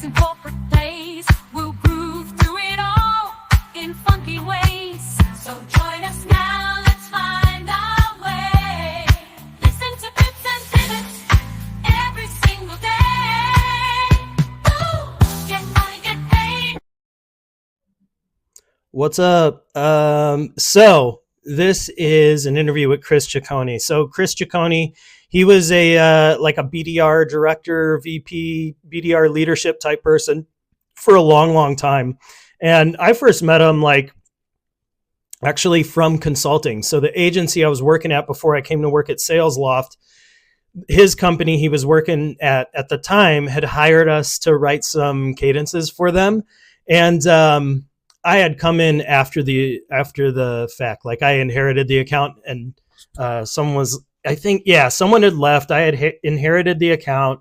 this in corporate plays. We'll groove through it all in funky ways. So join us now, let's find our way. Listen to bits and pivots every single day. Ooh, get money, get paid. What's up? So this is an interview with Chris Cicconi. So Chris Cicconi, he was a like a BDR director, VP, BDR leadership type person for a long, long time. And I first met him like actually from consulting. So the agency I was working at before I came to work at Sales Loft, his company he was working at the time had hired us to write some cadences for them. And I had come in after the fact. Like I inherited the account, and someone had left. I had inherited the account,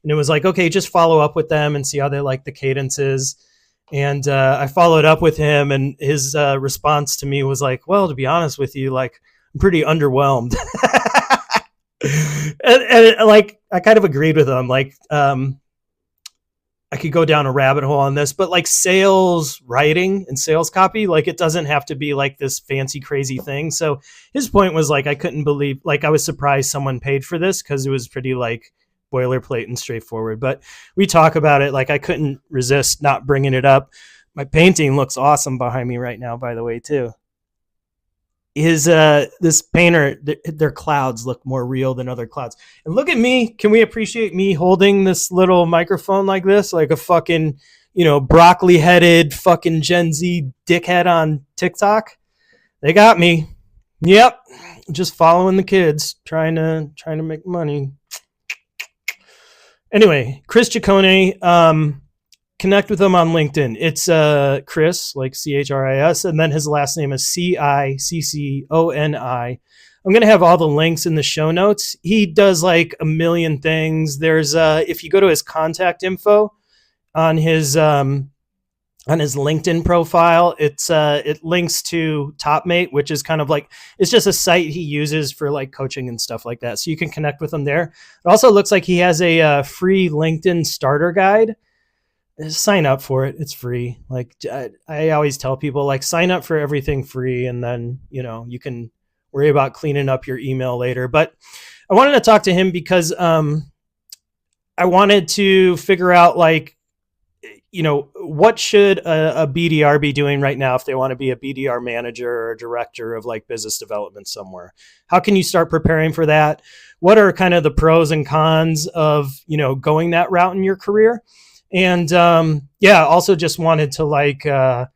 and it was like, okay, just follow up with them and see how they like the cadences. And I followed up with him, and his response to me was like, well, to be honest with you, like I'm pretty underwhelmed. and like I kind of agreed with him. Like I could go down a rabbit hole on this, but like sales writing and sales copy, like it doesn't have to be like this fancy, crazy thing. So his point was like, I couldn't believe, like I was surprised someone paid for this because it was pretty like boilerplate and straightforward. But we talk about it. Like I couldn't resist not bringing it up. My painting looks awesome behind me right now, by the way, too. This painter, their clouds look more real than other clouds. And look at me. Can we appreciate me holding this little microphone like this, like a fucking, broccoli headed fucking Gen Z dickhead on TikTok? They got me. Yep. Just following the kids, trying to make money. Anyway, Chris Cicconi, connect with him on LinkedIn. It's Chris, like Chris, and then his last name is Cicconi. I'm going to have all the links in the show notes. He does like a million things. There's if you go to his contact info on his LinkedIn profile, it links to TopMate, which is kind of like, it's just a site he uses for like coaching and stuff like that. So you can connect with him there. It also looks like he has a free LinkedIn starter guide. Sign up for it. It's free. Like I always tell people, like sign up for everything free, and then you can worry about cleaning up your email later. But I wanted to talk to him because I wanted to figure out like what should a BDR be doing right now if they want to be a BDR manager or a director of like business development somewhere. How can you start preparing for that? What are kind of the pros and cons of going that route in your career? And also just wanted to like, let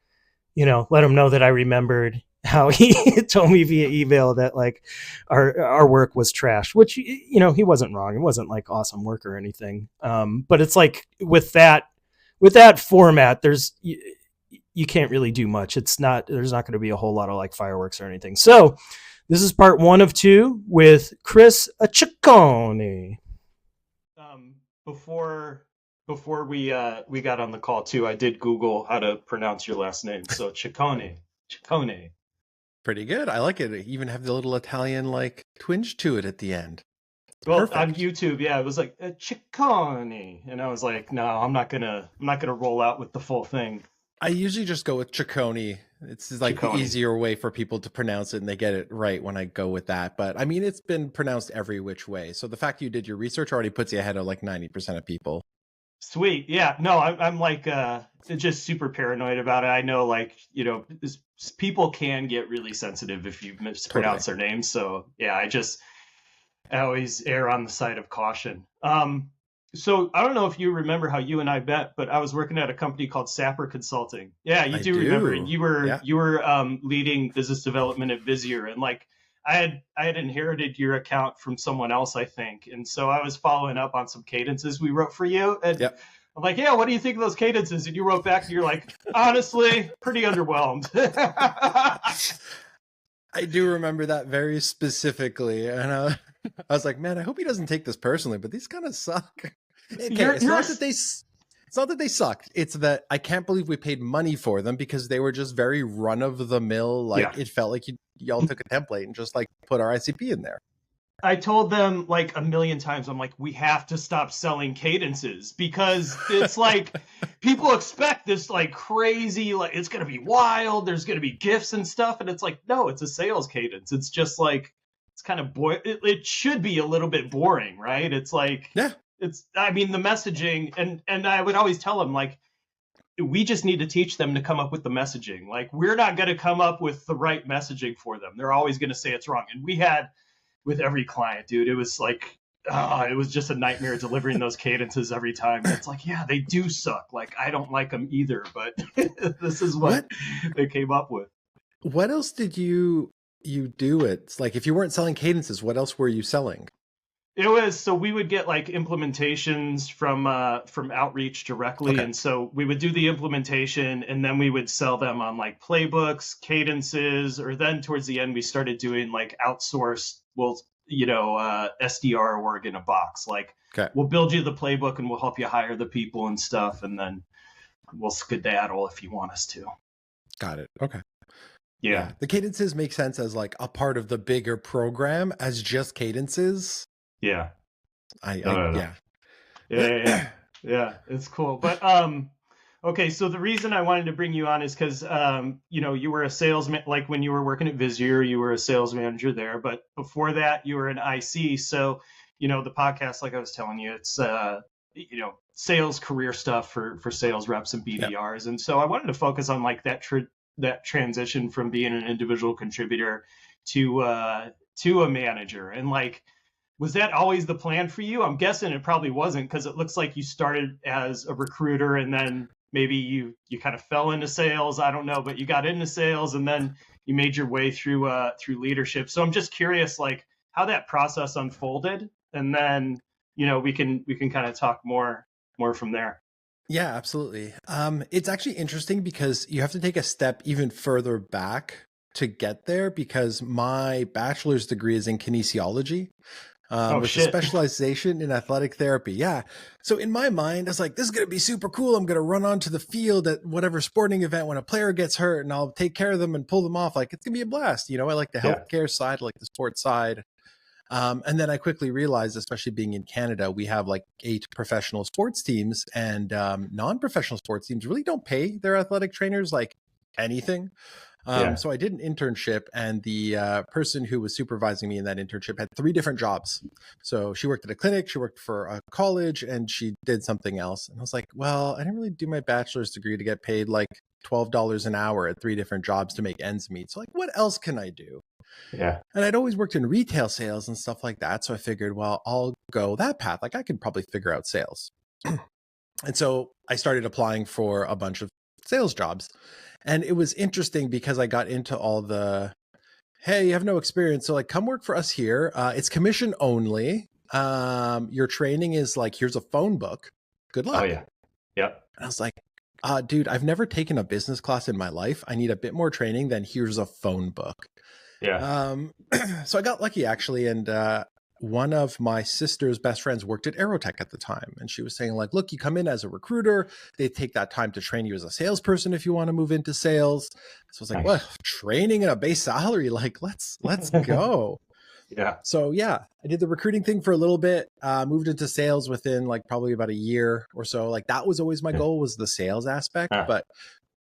him know that I remembered how he told me via email that like our work was trash, which, he wasn't wrong. It wasn't like awesome work or anything. But it's like with that format, you can't really do much. There's not going to be a whole lot of like fireworks or anything. So this is part 1 of 2 with Chris Cicconi. Before we got on the call too, I did Google how to pronounce your last name. So Cicconi. Pretty good. I like it. You even have the little Italian like twinge to it at the end. Well, Perfect. on YouTube, yeah, it was like Cicconi, and I was like, no, I'm not gonna roll out with the full thing. I usually just go with Cicconi. It's like the easier way for people to pronounce it, and they get it right when I go with that. But I mean, it's been pronounced every which way. So the fact you did your research already puts you ahead of like 90% of people. Sweet. Yeah. No, I'm like just super paranoid about it. I know like, people can get really sensitive if you mispronounce their names. So yeah, I always err on the side of caution. So I don't know if you remember how you and I met, but I was working at a company called Sapper Consulting. Yeah, you do remember. You were leading business development at Visier, and like I had inherited your account from someone else, I think. And so I was following up on some cadences we wrote for you. And I'm like, yeah, what do you think of those cadences? And you wrote back and you're like, honestly, pretty underwhelmed. I do remember that very specifically. And I was like, man, I hope he doesn't take this personally, but these kind of suck. Okay, it's not that they sucked. It's that I can't believe we paid money for them because they were just very run of the mill. Like it felt like y'all took a template and just like put our ICP in there. I told them like a million times, I'm like, we have to stop selling cadences because it's like people expect this like crazy, like it's going to be wild. There's going to be gifts and stuff. And it's like, no, it's a sales cadence. It's just like, it's kind of it should be a little bit boring, right? It's like, Yeah. I mean, the messaging and I would always tell them like, we just need to teach them to come up with the messaging. Like we're not going to come up with the right messaging for them. They're always going to say it's wrong. And we had, with every client, dude, it was like, it was just a nightmare delivering those cadences every time. And it's like, yeah, they do suck. Like, I don't like them either, but this is what they came up with. What else did you do? It's like, if you weren't selling cadences, what else were you selling? It was, so we would get like implementations from outreach directly. Okay. And so we would do the implementation and then we would sell them on like playbooks, cadences, or then towards the end, we started doing like outsourced, SDR work in a box. Like we'll build you the playbook and we'll help you hire the people and stuff. And then we'll skedaddle if you want us to. Got it. Okay. Yeah. The cadences make sense as like a part of the bigger program as just cadences. Yeah. Yeah. Yeah. It's cool. But, okay. So the reason I wanted to bring you on is because, you were a salesman, like when you were working at Visier, you were a sales manager there, but before that you were an IC. So, the podcast, like I was telling you, it's, sales career stuff for sales reps and BDRs. Yep. And so I wanted to focus on like that transition from being an individual contributor to a manager. And like, was that always the plan for you? I'm guessing it probably wasn't, because it looks like you started as a recruiter and then maybe you kind of fell into sales. I don't know, but you got into sales and then you made your way through leadership. So I'm just curious, like how that process unfolded, and then we can kind of talk more from there. Yeah, absolutely. It's actually interesting because you have to take a step even further back to get there, because my bachelor's degree is in kinesiology. With a specialization in athletic therapy. Yeah. So in my mind, I was like, this is going to be super cool. I'm going to run onto the field at whatever sporting event when a player gets hurt and I'll take care of them and pull them off. Like, it's going to be a blast. I like the healthcare side, like the sports side. And then I quickly realized, especially being in Canada, we have like 8 professional sports teams, and non-professional sports teams really don't pay their athletic trainers like anything. So I did an internship, and the person who was supervising me in that internship had 3 different jobs. So she worked at a clinic, she worked for a college, and she did something else. And I was like, well, I didn't really do my bachelor's degree to get paid like $12 an hour at 3 different jobs to make ends meet. So like, what else can I do? Yeah. And I'd always worked in retail sales and stuff like that. So I figured, well, I'll go that path. Like I could probably figure out sales. And so I started applying for a bunch of sales jobs. And it was interesting because I got into all the, hey, you have no experience, so like come work for us here. It's commission only. Your training is like, here's a phone book. Good luck. Oh yeah. Yep. And I was like, dude, I've never taken a business class in my life. I need a bit more training than here's a phone book. Yeah. So I got lucky actually. And one of my sister's best friends worked at Aerotech at the time. And she was saying like, look, you come in as a recruiter. They take that time to train you as a salesperson if you want to move into sales. So I was like, what, training and a base salary? Like, let's go. Yeah. So yeah, I did the recruiting thing for a little bit, moved into sales within like probably about a year or so. Like that was always my goal, was the sales aspect. But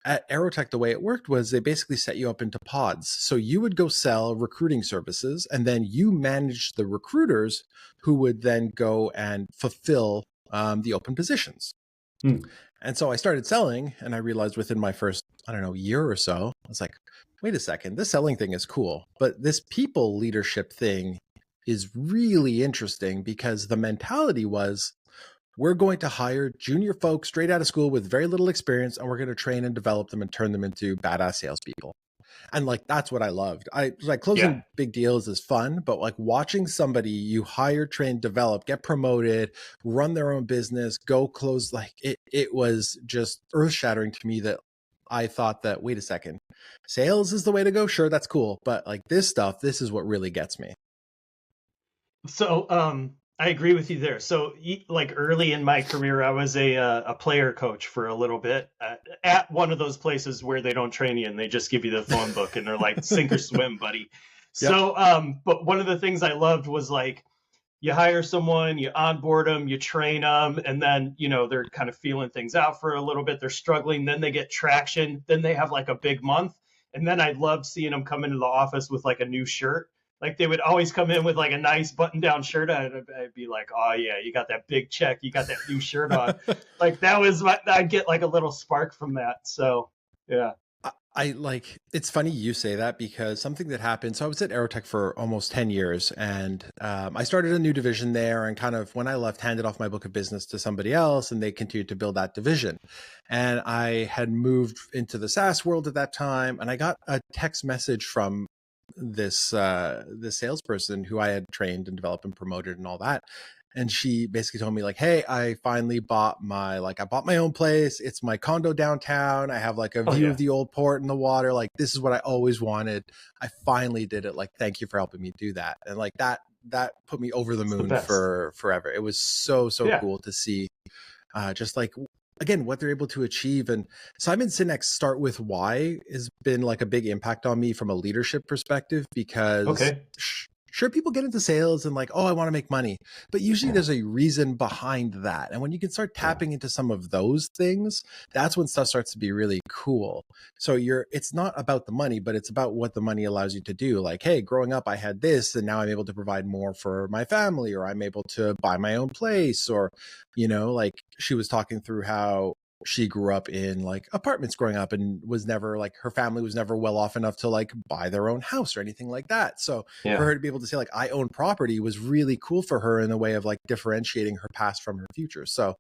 at Aerotech, the way it worked was they basically set you up into pods. So you would go sell recruiting services, and then you managed the recruiters who would then go and fulfill the open positions. And so I started selling, and I realized within my first, year or so, I was like, wait a second, this selling thing is cool, but this people leadership thing is really interesting, because the mentality was, we're going to hire junior folks straight out of school with very little experience, and we're going to train and develop them and turn them into badass salespeople. And like, that's what I loved. I like closing big deals is fun, but like watching somebody you hire, train, develop, get promoted, run their own business, go close, like it was just earth shattering to me that I thought that, wait a second, sales is the way to go. Sure. That's cool. But like this stuff, this is what really gets me. So, I agree with you there. So like early in my career, I was a player coach for a little bit at one of those places where they don't train you and they just give you the phone book and they're like, sink or swim, buddy. So, but one of the things I loved was like, you hire someone, you onboard them, you train them, and then, you know, they're kind of feeling things out for a little bit. They're struggling. Then they get traction. Then they have like a big month. And then I loved seeing them come into the office with like a new shirt. Like they would always come in with like a nice button down shirt on. I'd be like, oh yeah, you got that big check. You got that new shirt on. Like that was I'd get like a little spark from that. So yeah. I like, it's funny you say that because something that happened. So I was at Aerotech for almost 10 years and I started a new division there, and kind of when I left, handed off my book of business to somebody else, and they continued to build that division. And I had moved into the SaaS world at that time, and I got a text message from this salesperson who I had trained and developed and promoted and all that. And she basically told me like, hey, I finally bought I bought my own place. It's my condo downtown. I have like a view of the old port and the water. Like, this is what I always wanted. I finally did it. Like, thank you for helping me do that. And like that put me over the moon for forever. It was so cool to see just like, again, what they're able to achieve. And Simon Sinek's Start With Why has been like a big impact on me from a leadership perspective, because sure, people get into sales and like, oh, I want to make money, but usually there's a reason behind that. And when you can start tapping into some of those things, that's when stuff starts to be really cool. So it's not about the money, but it's about what the money allows you to do. Like, hey, growing up, I had this, and now I'm able to provide more for my family, or I'm able to buy my own place, or, you know, like she was talking through how she grew up in like apartments growing up and was never like, her family was never well off enough to like buy their own house or anything like that. So for her to be able to say like, I own property, was really cool for her in a way of like differentiating her past from her future. So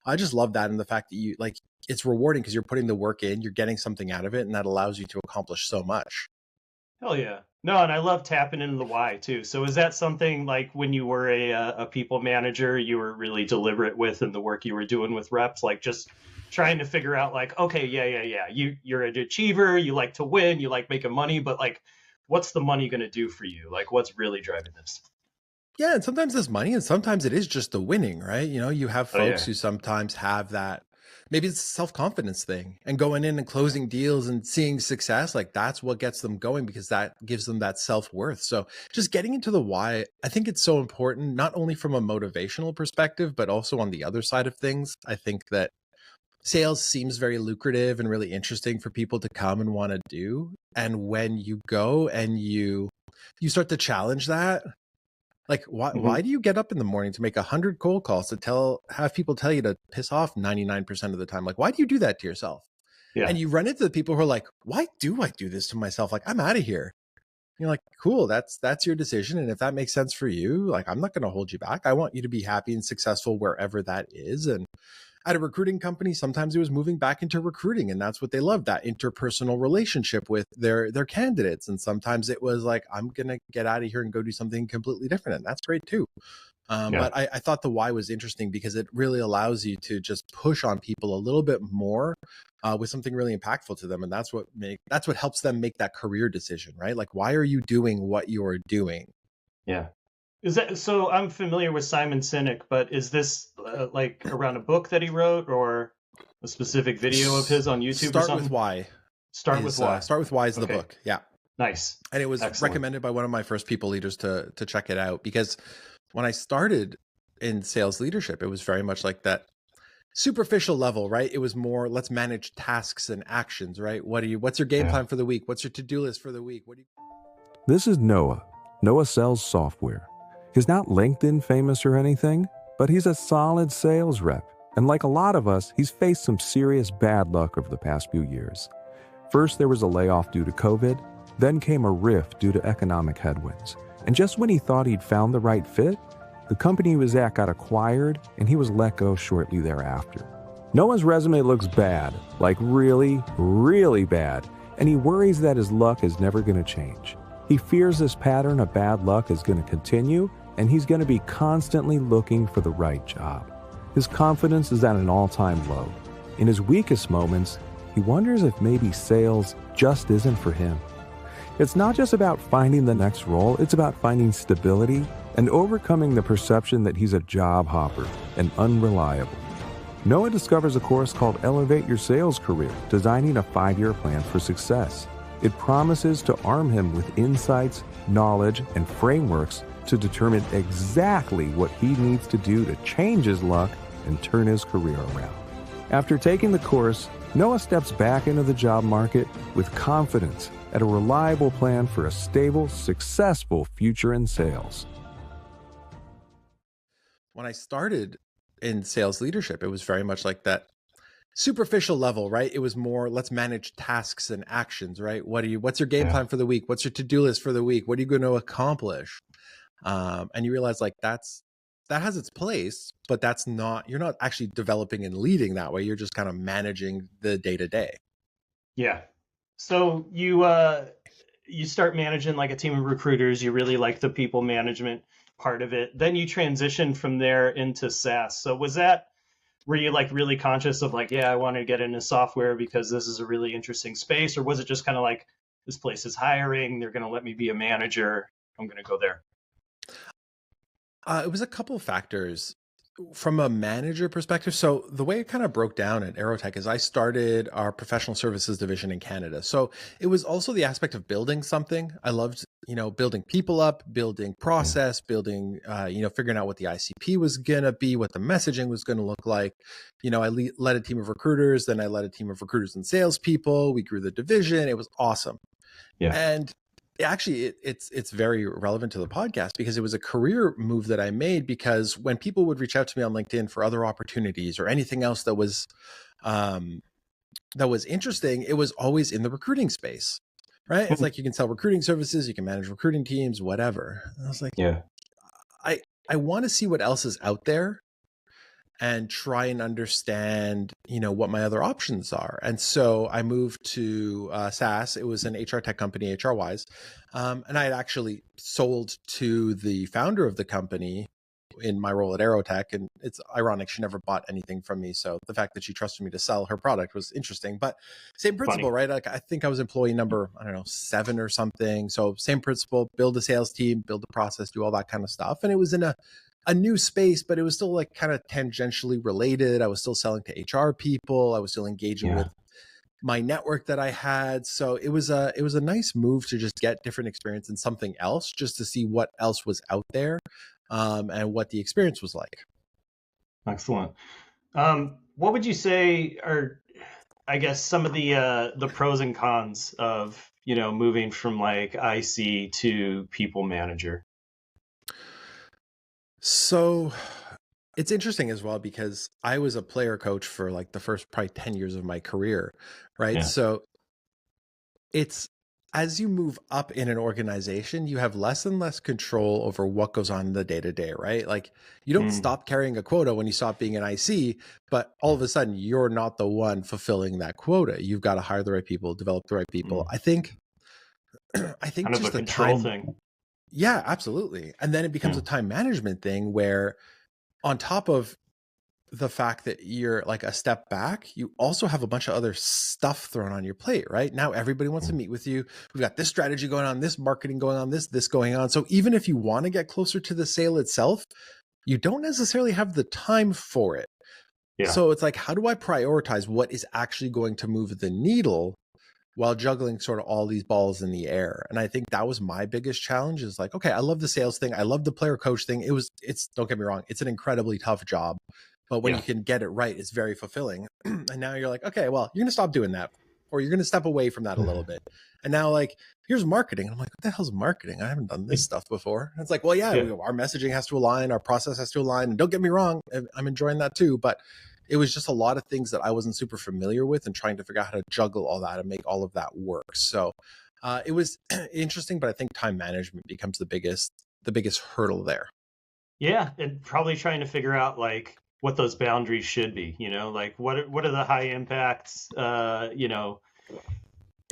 I just love that. And the fact that you like, it's rewarding because you're putting the work in, you're getting something out of it, and that allows you to accomplish so much. Hell yeah. No, and I love tapping into the why too. So is that something like when you were a people manager, you were really deliberate with in the work you were doing with reps, like just trying to figure out like, okay, yeah. You're an achiever, you like to win, you like making money, but like, what's the money going to do for you? Like, what's really driving this? Yeah. And sometimes there's money, and sometimes it is just the winning, right? You know, you have folks who sometimes have that, maybe it's a self-confidence thing, and going in and closing deals and seeing success, like that's what gets them going, because that gives them that self-worth. So just getting into the why, I think it's so important, not only from a motivational perspective, but also on the other side of things. I think that sales seems very lucrative and really interesting for people to come and want to do. And when you go and you start to challenge that, like, why do you get up in the morning to make 100 cold calls to have people tell you to piss off 99% of the time? Like, why do you do that to yourself? Yeah. And you run into the people who are like, why do I do this to myself? Like, I'm out of here. You're like, cool, that's your decision. And if that makes sense for you, like, I'm not going to hold you back. I want you to be happy and successful wherever that is. And at a recruiting company, sometimes it was moving back into recruiting, and that's what they loved, that interpersonal relationship with their candidates. And sometimes it was like, I'm going to get out of here and go do something completely different. And that's great too. But I thought the why was interesting because it really allows you to just push on people a little bit more with something really impactful to them. And that's what helps them make that career decision, right? Like, why are you doing what you're doing? Yeah. Is that so? I'm familiar with Simon Sinek, but is this like around a book that he wrote, or a specific video of his on YouTube? Start With Why. Start With Why. Start With Why is the book. Yeah. Nice. And it was recommended by one of my first people leaders to check it out, because when I started in sales leadership, it was very much like that superficial level, right? It was more, let's manage tasks and actions, right? What's your game plan for the week? What's your to-do list for the week? This is Noah. Noah sells software. He's not LinkedIn famous or anything, but he's a solid sales rep. And like a lot of us, he's faced some serious bad luck over the past few years. First, there was a layoff due to COVID. Then came a rift due to economic headwinds. And just when he thought he'd found the right fit, the company he was at got acquired, and he was let go shortly thereafter. Noah's resume looks bad, like really, really bad, and he worries that his luck is never going to change. He fears this pattern of bad luck is going to continue, and he's going to be constantly looking for the right job. His confidence is at an all-time low. In his weakest moments, he wonders if maybe sales just isn't for him. It's not just about finding the next role, it's about finding stability and overcoming the perception that he's a job hopper and unreliable. Noah discovers a course called Elevate Your Sales Career, designing a 5-year plan for success. It promises to arm him with insights, knowledge, and frameworks to determine exactly what he needs to do to change his luck and turn his career around. After taking the course, Noah steps back into the job market with confidence and a reliable plan for a stable, successful future in sales. When I started in sales leadership, it was very much like that superficial level, right? It was more, let's manage tasks and actions, right? What's your game plan for the week? What's your to-do list for the week? What are you going to accomplish? And you realize like that has its place, but you're not actually developing and leading that way. You're just kind of managing the day to day. Yeah. So you start managing like a team of recruiters. You really like the people management part of it. Then you transition from there into SaaS. So were you like really conscious of like, yeah, I want to get into software because this is a really interesting space? Or was it just kind of like, this place is hiring, they're going to let me be a manager, I'm going to go there? It was a couple of factors from a manager perspective. So the way it kind of broke down at Aerotech is I started our professional services division in Canada. So it was also the aspect of building something. I loved, building people up, building process, building, figuring out what the ICP was going to be, what the messaging was going to look like. I led a team of recruiters, then I led a team of recruiters and salespeople. We grew the division. It was awesome. Yeah. And actually, it's very relevant to the podcast because it was a career move that I made, because when people would reach out to me on LinkedIn for other opportunities or anything else that was interesting, it was always in the recruiting space, right? It's like you can sell recruiting services, you can manage recruiting teams, whatever. And I was like, yeah, I want to see what else is out there and try and understand, what my other options are. And so I moved to SaaS. It was an HR tech company, HRWise. And I had actually sold to the founder of the company in my role at Aerotech. And it's ironic, she never bought anything from me. So the fact that she trusted me to sell her product was interesting, but same principle, right? Like I think I was employee number, 7 or something. So same principle, build a sales team, build a process, do all that kind of stuff. And it was in a new space, but it was still like kind of tangentially related. I was still selling to HR people. I was still engaging with my network that I had. So it was a nice move to just get different experience in something else, just to see what else was out there, and what the experience was like. Excellent. What would you say are, I guess, some of the pros and cons of, moving from like IC to people manager? So it's interesting as well, because I was a player coach for like the first probably 10 years of my career, right? Yeah. So it's, as you move up in an organization, you have less and less control over what goes on in the day to day, right? Like you don't stop carrying a quota when you stop being an IC, but all of a sudden you're not the one fulfilling that quota. You've got to hire the right people, develop the right people. I think kind just of a the control time thing. Yeah, absolutely. And then it becomes a time management thing where, on top of the fact that you're like a step back, you also have a bunch of other stuff thrown on your plate, right? Now everybody wants to meet with you. We've got this strategy going on, this marketing going on, this going on. So even if you want to get closer to the sale itself, you don't necessarily have the time for it. Yeah. So it's like, how do I prioritize what is actually going to move the needle while juggling sort of all these balls in the air? And I think that was my biggest challenge, is like, okay, I love the sales thing. I love the player coach thing. It's don't get me wrong, it's an incredibly tough job, but when you can get it right, it's very fulfilling. And now you're like, okay, well, you're going to stop doing that, or you're going to step away from that a little bit. And now like, here's marketing. And I'm like, what the hell's marketing? I haven't done this stuff before. And it's like, well, our messaging has to align, our process has to align. And don't get me wrong, I'm enjoying that too, but it was just a lot of things that I wasn't super familiar with, and trying to figure out how to juggle all that and make all of that work. So it was interesting, but I think time management becomes the biggest hurdle there. Yeah. And probably trying to figure out like what those boundaries should be, like what are the high impacts,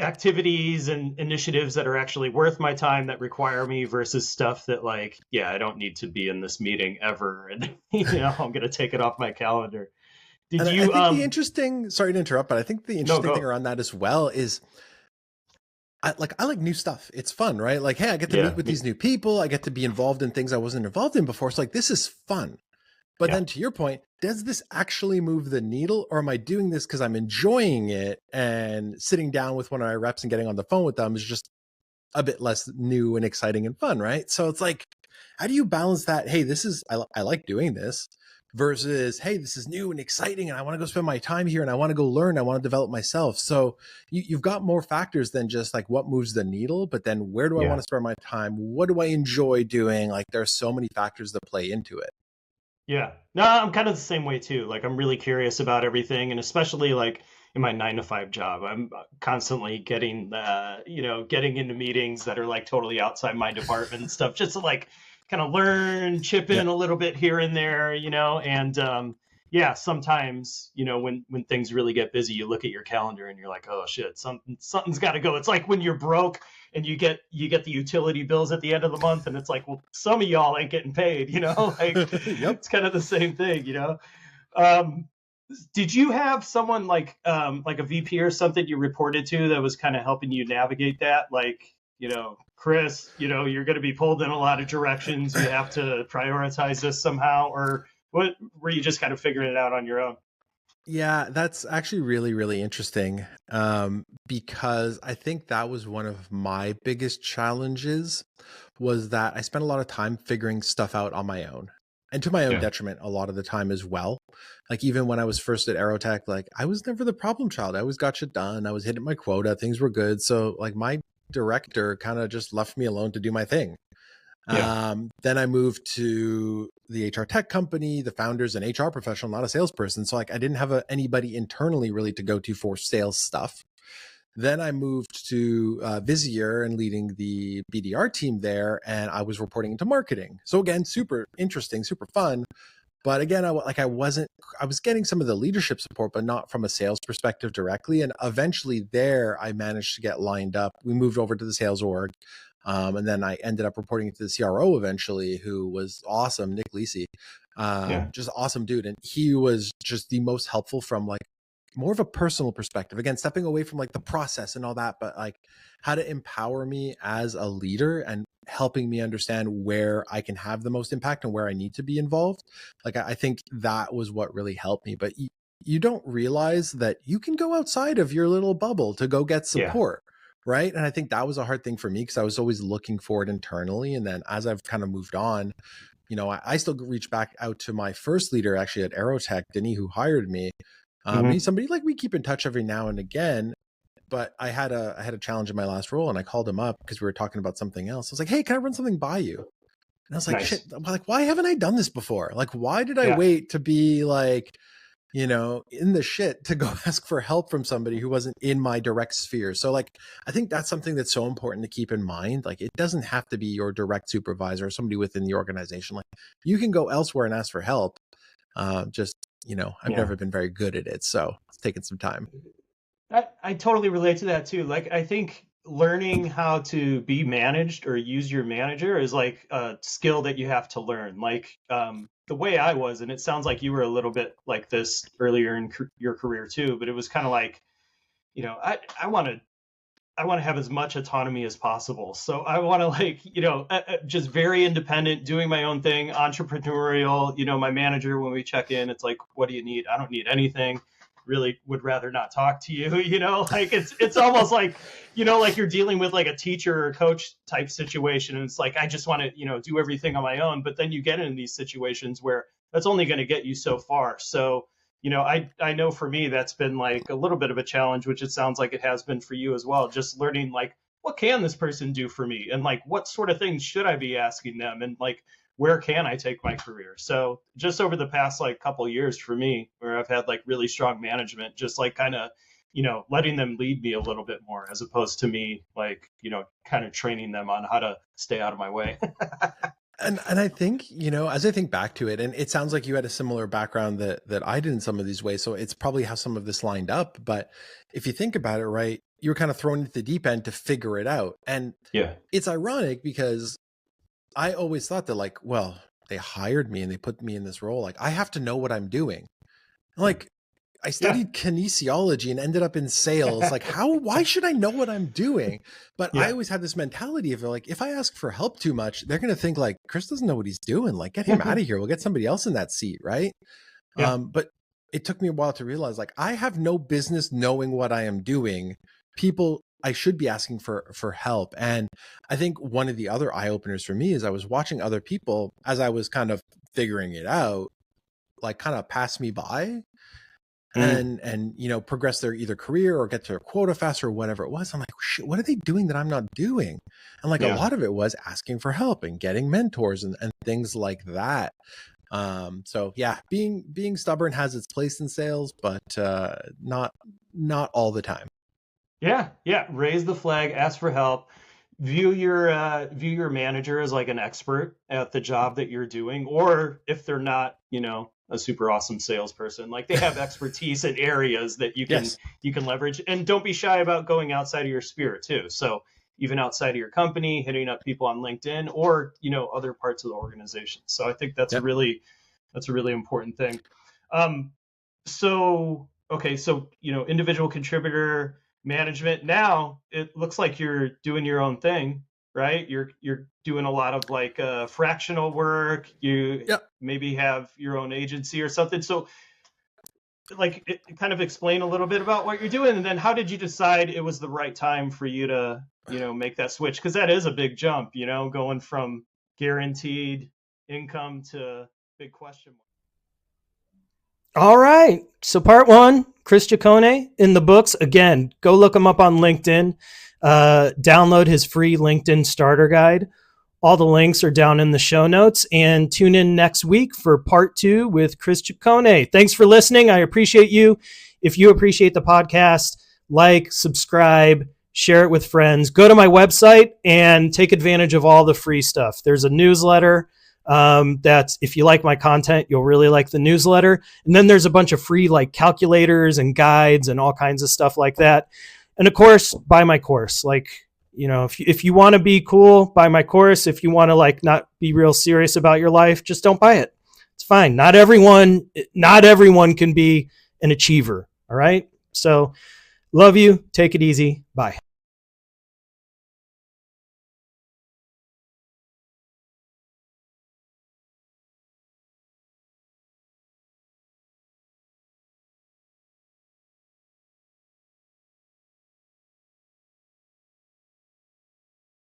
activities and initiatives that are actually worth my time, that require me, versus stuff that like, I don't need to be in this meeting ever. And, I'm going to take it off my calendar. I think the interesting, sorry to interrupt, but I think the interesting thing around that as well is I like new stuff. It's fun, right? Like, hey, I get to meet with these new people. I get to be involved in things I wasn't involved in before. So like, this is fun. But Yeah. then to your point, does this actually move the needle, or am I doing this because I'm enjoying it, and sitting down with one of my reps and getting on the phone with them is just a bit less new and exciting and fun, right? So it's like, how do you balance that? Hey, this is, I like doing this, versus, hey, this is new and exciting and I want to go spend my time here and I want to go learn, I want to develop myself. So you've got more factors than just like what moves the needle, but then where do I want to spend my time? What do I enjoy doing? Like there's so many factors that play into it. Yeah. No, I'm kind of the same way too. Like I'm really curious about everything, and especially like in my 9 to 5 job, I'm constantly getting getting into meetings that are like totally outside my department and stuff, just to like kind of learn, chip Yeah. in a little bit here and there, and yeah, sometimes, when things really get busy, you look at your calendar and you're like, oh shit, something's got to go. It's like when you're broke and you get the utility bills at the end of the month, and it's like, well, some of y'all ain't getting paid, like Yep. it's kind of the same thing. um did you have someone like a VP or something you reported to that was kind of helping you navigate that, like, Chris, you're going to be pulled in a lot of directions, you have to prioritize this somehow, or what, were you just kind of figuring it out on your own? Yeah, that's actually really, really interesting, because I think that was one of my biggest challenges, was that I spent a lot of time figuring stuff out on my own, and to my own Yeah. detriment a lot of the time as well. Like even when I was first at Aerotech, like I was never the problem child. I always got shit done. I was hitting my quota. Things were good. So like my director kind of just left me alone to do my thing. Yeah. Then I moved to the HR tech company. The founder's an HR professional, not a salesperson. So like I didn't have anybody internally really to go to for sales stuff. Then I moved to Visier and leading the BDR team there, and I was reporting into marketing. So again, super interesting, super fun. But again, I was getting some of the leadership support, but not from a sales perspective directly. And eventually there, I managed to get lined up. We moved over to the sales org. And then I ended up reporting to the CRO eventually, who was awesome, Nick Lisi, Yeah. just awesome dude. And he was just the most helpful from like more of a personal perspective. Again, stepping away from like the process and all that, but like how to empower me as a leader and helping me understand where I can have the most impact and where I need to be involved. Like I think that was what really helped me. But you don't realize that you can go outside of your little bubble to go get Yeah. support. Right. And I think that was a hard thing for me because I was always looking for it internally. And then as I've kind of moved on, I still reach back out to my first leader actually at Aerotech, Denny, who hired me. He's somebody like we keep in touch every now and again. But I had a challenge in my last role, and I called him up because we were talking about something else. I was like, hey, can I run something by you? And I was like, Nice. shit, like, why haven't I done this before? Like, why did I Yeah. wait to be like, in the shit to go ask for help from somebody who wasn't in my direct sphere? So like, I think that's something that's so important to keep in mind. Like, it doesn't have to be your direct supervisor or somebody within the organization. Like, you can go elsewhere and ask for help. I've never been very good at it. So it's taken some time. I totally relate to that too. Like, I think learning how to be managed or use your manager is like a skill that you have to learn. Like, the way I was, and it sounds like you were a little bit like this earlier in your career too, but it was kind of like, I want to have as much autonomy as possible. So I want to like, just very independent, doing my own thing, entrepreneurial. My manager, when we check in, it's like, what do you need? I don't need anything. Really would rather not talk to you. Like it's almost like, like you're dealing with like a teacher or coach type situation. And it's like, I just want to, do everything on my own. But then you get in these situations where that's only going to get you so far. So, I know for me, that's been like a little bit of a challenge, which it sounds like it has been for you as well. Just learning like, what can this person do for me? And like, what sort of things should I be asking them? And like, where can I take my career? So just over the past like couple of years for me, where I've had like really strong management, just like kind of, letting them lead me a little bit more, as opposed to me like, kind of training them on how to stay out of my way. And I think, as I think back to it, and it sounds like you had a similar background that I did in some of these ways. So it's probably how some of this lined up. But if you think about it, right, you were kind of thrown into the deep end to figure it out. And Yeah. it's ironic because I always thought that like, well, they hired me and they put me in this role. Like I have to know what I'm doing. Like, I studied kinesiology and ended up in sales. Like why should I know what I'm doing? But I always had this mentality of like, if I ask for help too much, they're going to think like, Chris doesn't know what he's doing. Like, get him out of here. We'll get somebody else in that seat. Right. But it took me a while to realize like, I have no business knowing what I am doing. I should be asking for help. And I think one of the other eye openers for me is I was watching other people as I was kind of figuring it out, like kind of pass me by and progress their either career or get to a quota faster or whatever it was. I'm like, shit, what are they doing that I'm not doing? And like a lot of it was asking for help and getting mentors and things like that. So yeah, being stubborn has its place in sales, but not all the time. Yeah. Raise the flag, ask for help, view your manager as like an expert at the job that you're doing, or if they're not, a super awesome salesperson, like they have expertise in areas that you can leverage, and don't be shy about going outside of your sphere too. So even outside of your company, hitting up people on LinkedIn or, other parts of the organization. So I think that's a really important thing. So individual contributor management. Now it looks like you're doing your own thing, right? You're doing a lot of like fractional work. You maybe have your own agency or something. So like kind of explain a little bit about what you're doing, and then how did you decide it was the right time for you to, make that switch? Because that is a big jump, going from guaranteed income to big question mark. All right. So part 1, Chris Cicconi in the books. Again, go look him up on LinkedIn. Download his free LinkedIn starter guide. All the links are down in the show notes, and tune in next week for part 2 with Chris Cicconi. Thanks for listening. I appreciate you. If you appreciate the podcast, like, subscribe, share it with friends. Go to my website and take advantage of all the free stuff. There's a newsletter. That's, if you like my content, you'll really like the newsletter. And then there's a bunch of free like calculators and guides and all kinds of stuff like that. And of course, buy my course. Like, if you want to be cool, buy my course. If you want to like not be real serious about your life, just don't buy it. It's fine. Not everyone can be an achiever. All right. So love you. Take it easy. Bye.